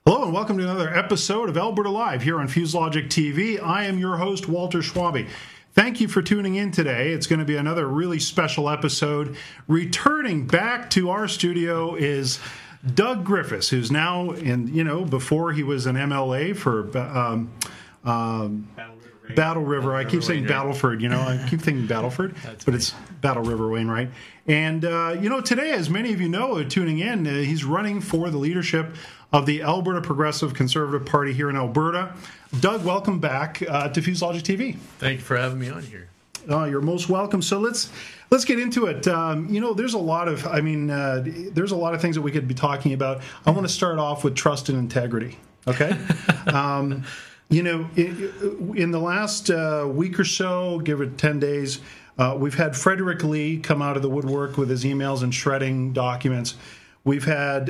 Hello and welcome to another episode of Alberta Live here on fusedlogicTV. I am your host, Walter Schwabe. Thank you for tuning in today. It's going to be another really special episode. Returning back to our studio is Doug Griffiths, who's now before he was an MLA for Battle River. I keep saying Battleford, I keep thinking Battleford, but it's Battle River Wainwright. And, today, as many of you know, tuning in, he's running for the leadership of the Alberta Progressive Conservative Party here in Alberta. Doug, welcome back to fusedlogicTV. Thank you for having me on here. You're most welcome. So let's get into it. There's a lot of things that we could be talking about. I want to start off with trust and integrity. Okay. In the last week or so, give it 10 days, we've had Frederick Lee come out of the woodwork with his emails and shredding documents. We've had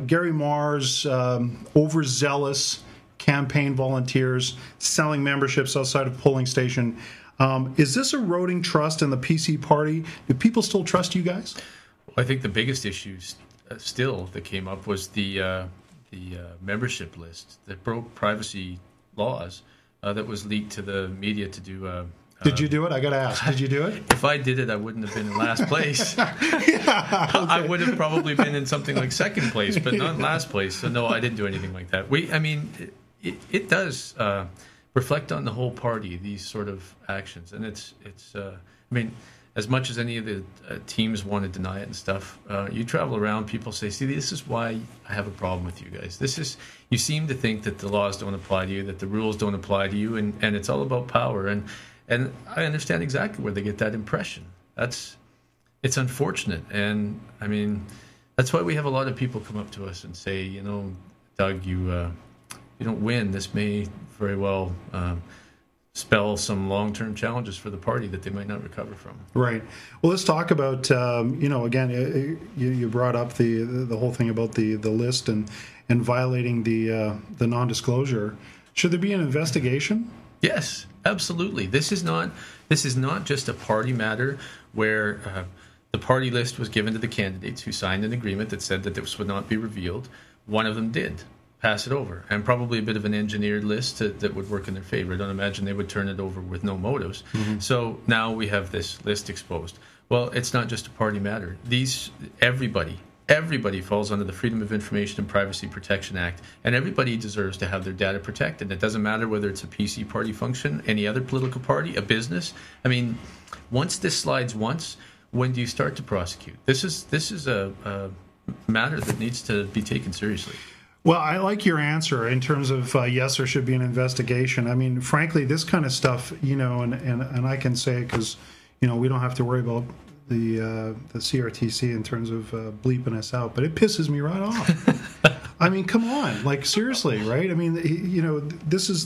Gary Marr's overzealous campaign volunteers selling memberships outside of polling station. Is this eroding trust in the PC party? Do people still trust you guys? Well, I think the biggest issues still that came up was the membership list that broke privacy laws that was leaked to the media to do. Did you do it? I got to ask. Did you do it? If I did it, I wouldn't have been in last place. Okay. I would have probably been in something like second place, but not last place. So no, I didn't do anything like that. It does reflect on the whole party, these sort of actions, and it's as much as any of the teams want to deny it and stuff, you travel around, people say, see, this is why I have a problem with you guys. You seem to think that the laws don't apply to you, that the rules don't apply to you, and it's all about power. And I understand exactly where they get that impression. It's unfortunate. And, that's why we have a lot of people come up to us and say, Doug, you don't win. This may very well spell some long-term challenges for the party that they might not recover from. Right. Well, let's talk about, again, you brought up the whole thing about the list and violating the non-disclosure. Should there be an investigation? Yes, absolutely. This is not just a party matter where the party list was given to the candidates who signed an agreement that said that this would not be revealed. One of them did pass it over, and probably a bit of an engineered list that would work in their favor. I don't imagine they would turn it over with no motives. Mm-hmm. So now we have this list exposed. Well, it's not just a party matter. Everybody falls under the Freedom of Information and Privacy Protection Act, and everybody deserves to have their data protected. It doesn't matter whether it's a PC party function, any other political party, a business. Once this slides once, when do you start to prosecute? This is a matter that needs to be taken seriously. Well, I like your answer in terms of yes, there should be an investigation. Frankly, this kind of stuff, and I can say because, we don't have to worry about the CRTC in terms of bleeping us out, but it pisses me right off. Come on, seriously, right?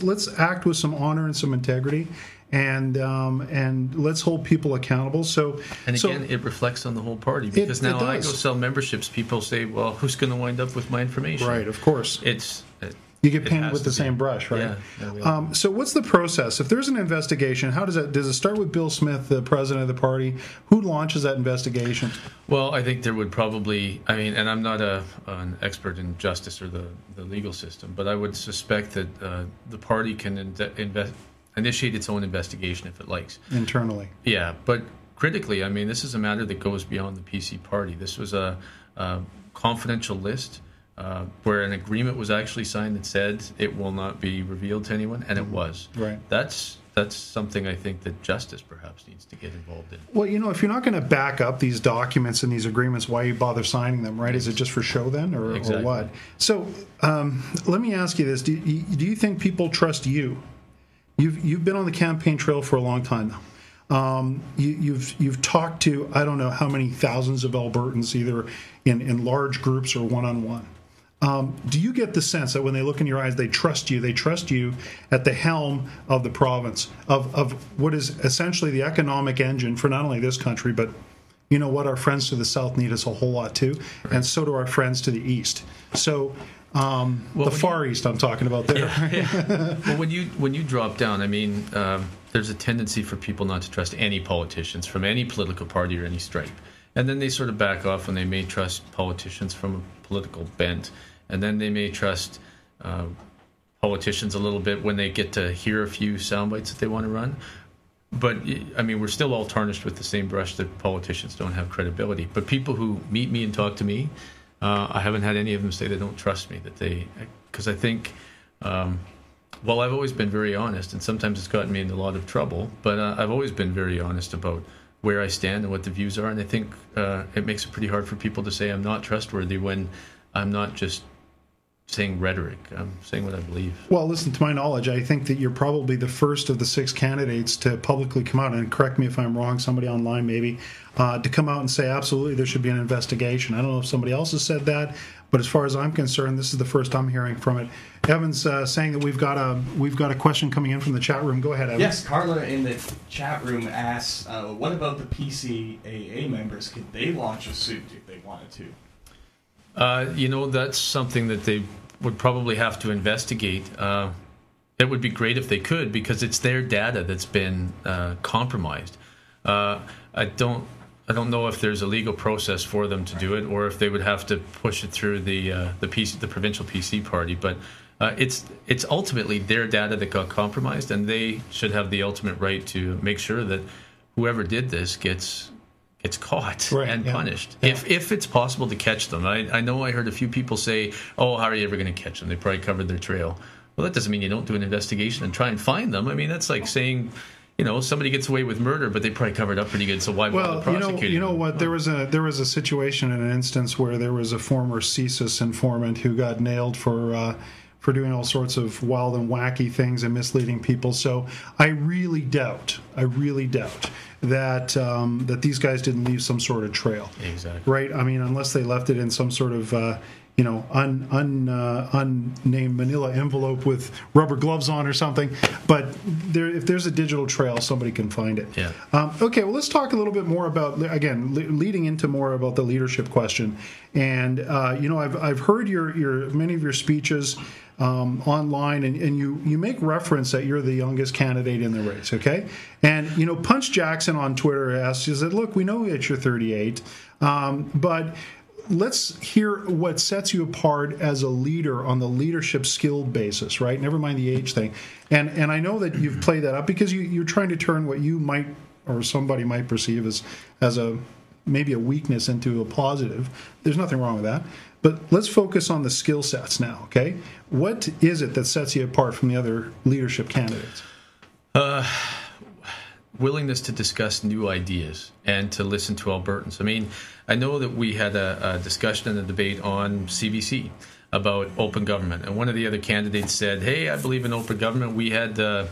Let's act with some honor and some integrity, and let's hold people accountable. It reflects on the whole party because now I go sell memberships. People say, "Well, who's going to wind up with my information?" Right, of course. You get painted with the same brush, right? Yeah. So what's the process? If there's an investigation, does it start with Bill Smith, the president of the party? Who launches that investigation? Well, I think there would probably, and I'm not an expert in justice or the legal system, but I would suspect that the party can initiate its own investigation if it likes. Internally. Yeah, but critically, this is a matter that goes beyond the PC party. This was a confidential list. Where an agreement was actually signed that said it will not be revealed to anyone, and it was. Right. That's something I think that justice perhaps needs to get involved in. Well, if you're not going to back up these documents and these agreements, why you bother signing them, right? Is it just for show then, or what? So let me ask you this: do you think people trust you? You've been on the campaign trail for a long time now. You've talked to I don't know how many thousands of Albertans, either in large groups or one-on-one. Do you get the sense that when they look in your eyes, they trust you? They trust you at the helm of the province, of what is essentially the economic engine for not only this country, but what our friends to the south need us a whole lot too, right. And so do our friends to the east. So the Far East I'm talking about there. Yeah. Well, when you drop down, there's a tendency for people not to trust any politicians from any political party or any stripe. And then they sort of back off when they may trust politicians from a political bent. And then they may trust politicians a little bit when they get to hear a few sound bites that they want to run. But, I mean, we're still all tarnished with the same brush that politicians don't have credibility. But people who meet me and talk to me, I haven't had any of them say they don't trust me. Because I think, well, I've always been very honest, and sometimes it's gotten me in a lot of trouble. But I've always been very honest about where I stand and what the views are. And I think it makes it pretty hard for people to say I'm not trustworthy when I'm not just saying rhetoric. I'm saying what I believe. Well, listen, to my knowledge, I think that you're probably the first of the 6 candidates to publicly come out, and correct me if I'm wrong, somebody online maybe, to come out and say absolutely there should be an investigation. I don't know if somebody else has said that, but as far as I'm concerned, this is the first I'm hearing from it. Evan's saying that we've got a question coming in from the chat room. Go ahead, Evan. Yes, Carla in the chat room asks, what about the PCAA members? Could they launch a suit if they wanted to? That's something that they would probably have to investigate. It would be great if they could, because it's their data that's been compromised. I don't know if there's a legal process for them to do it, or if they would have to push it through the provincial PC party. But it's ultimately their data that got compromised, and they should have the ultimate right to make sure that whoever did this gets caught and punished. Yeah. If it's possible to catch them. I know I heard a few people say, oh, how are you ever going to catch them? They probably covered their trail. Well, that doesn't mean you don't do an investigation and try and find them. I mean, that's like saying, somebody gets away with murder, but they probably covered up pretty good, so why bother prosecuting? You know what? There was a situation in an instance where there was a former CSIS informant who got nailed for doing all sorts of wild and wacky things and misleading people. So I really doubt that these guys didn't leave some sort of trail. Exactly. Right? I mean, unless they left it in some sort of unnamed manila envelope with rubber gloves on or something. But if there's a digital trail, somebody can find it. Yeah. Okay, well, let's talk a little bit more about, again, leading into more about the leadership question. And, I've heard many of your speeches online, and you make reference that you're the youngest candidate in the race, okay? And, Punch Jackson on Twitter asks, look, we know that you're 38, but let's hear what sets you apart as a leader on the leadership skill basis, right? Never mind the age thing. And I know that you've played that up because you're trying to turn what you might, or somebody might perceive as maybe a weakness into a positive. There's nothing wrong with that. But let's focus on the skill sets now, okay? What is it that sets you apart from the other leadership candidates? Willingness to discuss new ideas and to listen to Albertans. I mean, I know that we had a discussion and a debate on CBC about open government, and one of the other candidates said, hey, I believe in open government. We had a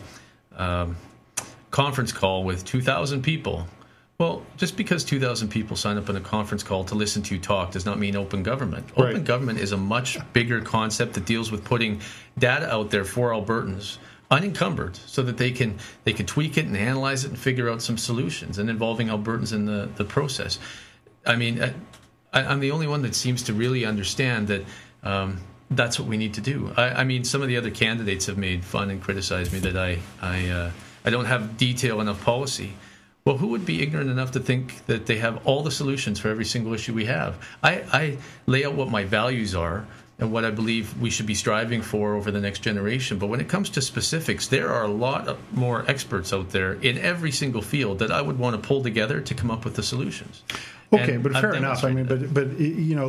conference call with 2,000 people. Well, just because 2,000 people sign up on a conference call to listen to you talk does not mean open government. Right. Open government is a much bigger concept that deals with putting data out there for Albertans unencumbered, so that they can tweak it and analyze it and figure out some solutions, and involving Albertans in the process. I mean, I'm the only one that seems to really understand that that's what we need to do. I mean, some of the other candidates have made fun and criticized me that I don't have detail enough policy. Well, who would be ignorant enough to think that they have all the solutions for every single issue we have? I lay out what my values are and what I believe we should be striving for over the next generation. But when it comes to specifics, there are a lot more experts out there in every single field that I would want to pull together to come up with the solutions. Okay, but fair enough. I mean, but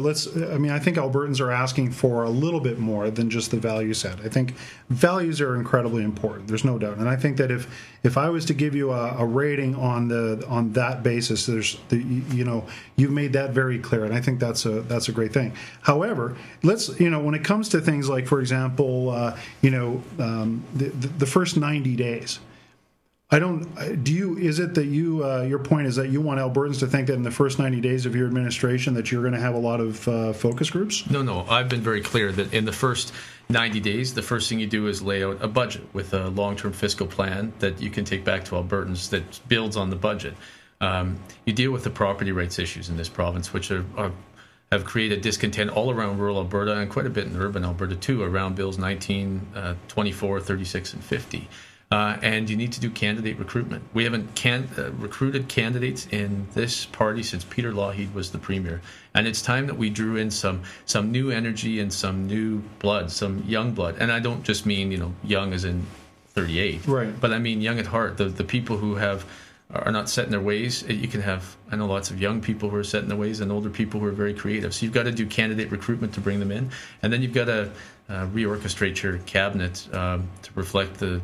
let's. I mean, I think Albertans are asking for a little bit more than just the value set. I think values are incredibly important. There's no doubt, and I think that if I was to give you a rating on that basis, you've made that very clear, and I think that's a great thing. However, let's when it comes to things like, for example, the first 90 days. Is it that your point is that you want Albertans to think that in the first 90 days of your administration that you're going to have a lot of focus groups? No. I've been very clear that in the first 90 days, the first thing you do is lay out a budget with a long-term fiscal plan that you can take back to Albertans that builds on the budget. You deal with the property rights issues in this province, which have created discontent all around rural Alberta and quite a bit in urban Alberta too, around Bills 19, 24, 36, and 50. and you need to do candidate recruitment. We haven't recruited candidates in this party since Peter Lougheed was the premier, and it's time that we drew in some new energy and some new blood, some young blood. And I don't just mean young as in 38, right? But I mean young at heart, the people who are not set in their ways. You can have, I know, lots of young people who are set in their ways and older people who are very creative. So you've got to do candidate recruitment to bring them in, and then you've got to reorchestrate your cabinet to reflect the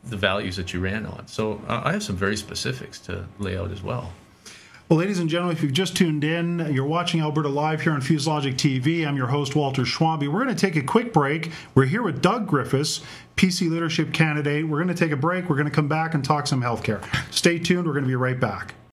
values that you ran on. So I have some very specifics to lay out as well. Well, ladies and gentlemen, if you've just tuned in, you're watching Alberta Live here on fusedlogicTV. I'm your host, Walter Schwabe. We're going to take a quick break. We're here with Doug Griffiths, PC leadership candidate. We're going to take a break. We're going to come back and talk some healthcare. Stay tuned. We're going to be right back.